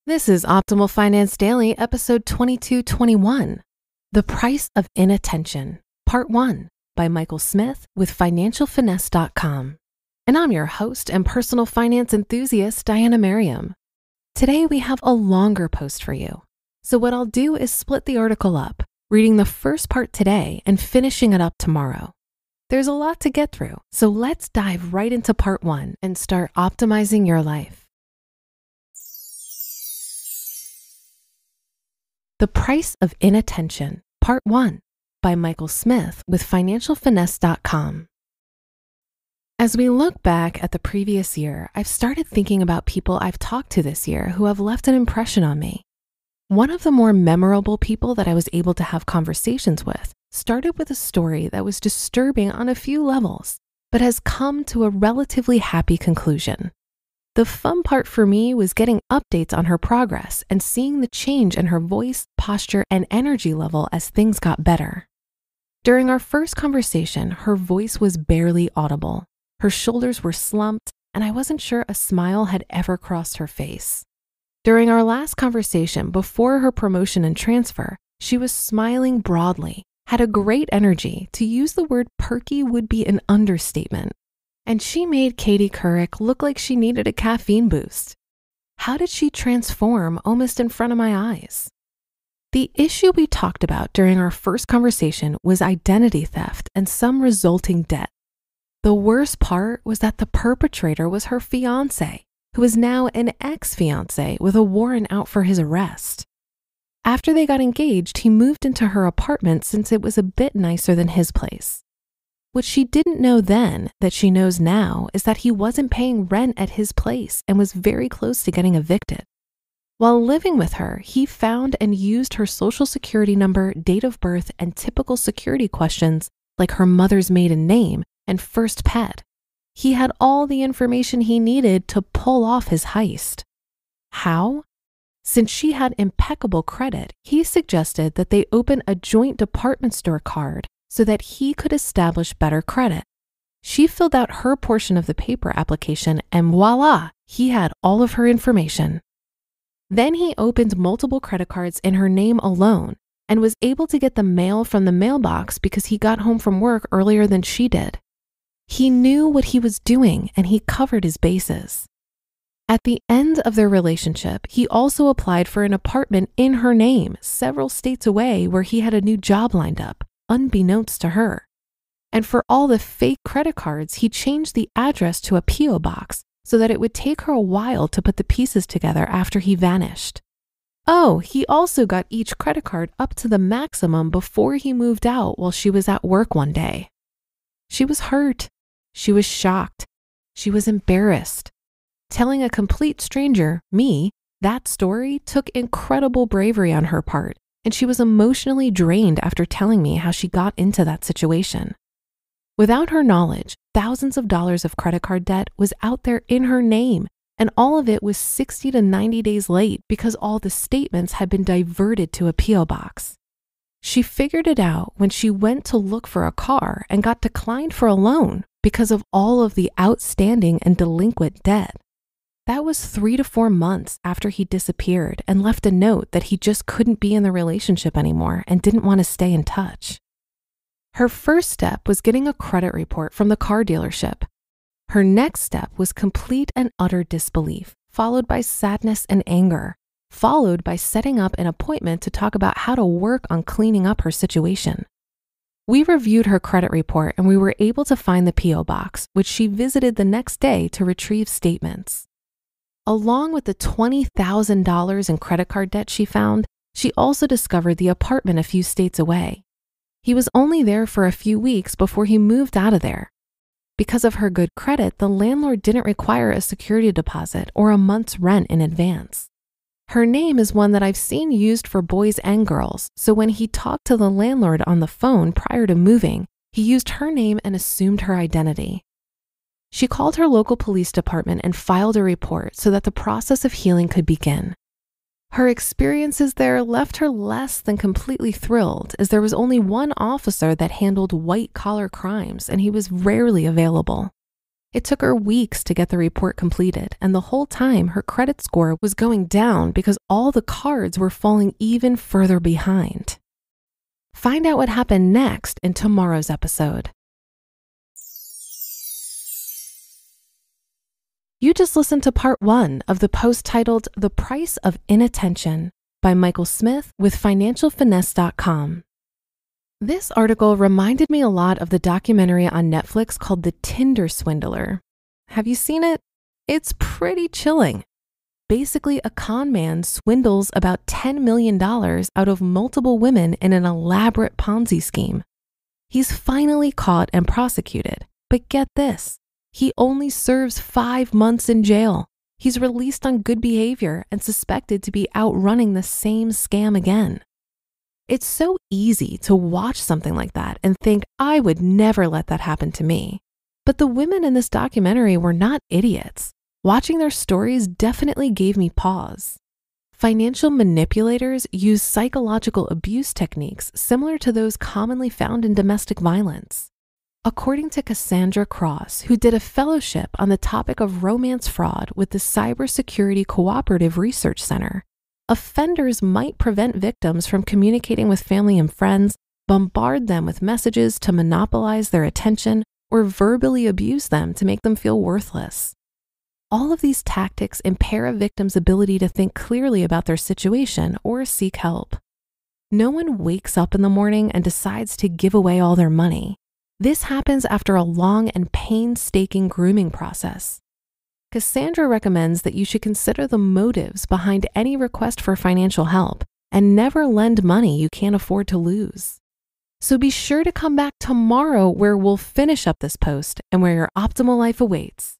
This is Optimal Finance Daily, episode 2221, The Price of Inattention, Part 1, by Michael Smith with FinancialFinesse.com. And I'm your host and personal finance enthusiast, Diana Merriam. Today we have a longer post for you. So what I'll do is split the article up, reading the first part today and finishing it up tomorrow. There's a lot to get through, so let's dive right into part 1 and start optimizing your life. The Price of Inattention, Part 1, by Michael Smith with FinancialFinesse.com. As we look back at the previous year, I've started thinking about people I've talked to this year who have left an impression on me. One of the more memorable people that I was able to have conversations with started with a story that was disturbing on a few levels, but has come to a relatively happy conclusion. The fun part for me was getting updates on her progress and seeing the change in her voice, posture, and energy level as things got better. During our first conversation, her voice was barely audible. Her shoulders were slumped, and I wasn't sure a smile had ever crossed her face. During our last conversation before her promotion and transfer, she was smiling broadly, had a great energy. To use the word perky would be an understatement. And she made Katie Couric look like she needed a caffeine boost. How did she transform almost in front of my eyes? The issue we talked about during our first conversation was identity theft and some resulting debt. The worst part was that the perpetrator was her fiance, who is now an ex-fiance with a warrant out for his arrest. After they got engaged, he moved into her apartment since it was a bit nicer than his place. What she didn't know then, that she knows now, is that he wasn't paying rent at his place and was very close to getting evicted. While living with her, he found and used her social security number, date of birth, and typical security questions like her mother's maiden name and first pet. He had all the information he needed to pull off his heist. How? Since she had impeccable credit, he suggested that they open a joint department store card so that he could establish better credit. She filled out her portion of the paper application and voila, he had all of her information. Then he opened multiple credit cards in her name alone and was able to get the mail from the mailbox because he got home from work earlier than she did. He knew what he was doing and he covered his bases. At the end of their relationship, he also applied for an apartment in her name several states away where he had a new job lined up, unbeknownst to her. And for all the fake credit cards, he changed the address to a P.O. box so that it would take her a while to put the pieces together after he vanished. Oh, he also got each credit card up to the maximum before he moved out while she was at work one day. She was hurt. She was shocked. She was embarrassed. Telling a complete stranger, me, that story took incredible bravery on her part. And she was emotionally drained after telling me how she got into that situation. Without her knowledge, thousands of dollars of credit card debt was out there in her name, and all of it was 60 to 90 days late because all the statements had been diverted to a P.O. box. She figured it out when she went to look for a car and got declined for a loan because of all of the outstanding and delinquent debt. That was 3 to 4 months after he disappeared and left a note that he just couldn't be in the relationship anymore and didn't want to stay in touch. Her first step was getting a credit report from the car dealership. Her next step was complete and utter disbelief, followed by sadness and anger, followed by setting up an appointment to talk about how to work on cleaning up her situation. We reviewed her credit report and we were able to find the P.O. box, which she visited the next day to retrieve statements. Along with the $20,000 in credit card debt she found, she also discovered the apartment a few states away. He was only there for a few weeks before he moved out of there. Because of her good credit, the landlord didn't require a security deposit or a month's rent in advance. Her name is one that I've seen used for boys and girls, so when he talked to the landlord on the phone prior to moving, he used her name and assumed her identity. She called her local police department and filed a report so that the process of healing could begin. Her experiences there left her less than completely thrilled, as there was only one officer that handled white-collar crimes and he was rarely available. It took her weeks to get the report completed, and the whole time her credit score was going down because all the cards were falling even further behind. Find out what happened next in tomorrow's episode. You just listened to part 1 of the post titled The Price of Inattention by Michael Smith with financialfinesse.com. This article reminded me a lot of the documentary on Netflix called The Tinder Swindler. Have you seen it? It's pretty chilling. Basically, a con man swindles about $10 million out of multiple women in an elaborate Ponzi scheme. He's finally caught and prosecuted, but get this, he only serves 5 months in jail. He's released on good behavior and suspected to be outrunning the same scam again. It's so easy to watch something like that and think, I would never let that happen to me. But the women in this documentary were not idiots. Watching their stories definitely gave me pause. Financial manipulators use psychological abuse techniques similar to those commonly found in domestic violence. According to Cassandra Cross, who did a fellowship on the topic of romance fraud with the Cybersecurity Cooperative Research Center, offenders might prevent victims from communicating with family and friends, bombard them with messages to monopolize their attention, or verbally abuse them to make them feel worthless. All of these tactics impair a victim's ability to think clearly about their situation or seek help. No one wakes up in the morning and decides to give away all their money. This happens after a long and painstaking grooming process. Cassandra recommends that you should consider the motives behind any request for financial help and never lend money you can't afford to lose. So be sure to come back tomorrow where we'll finish up this post and where your optimal life awaits.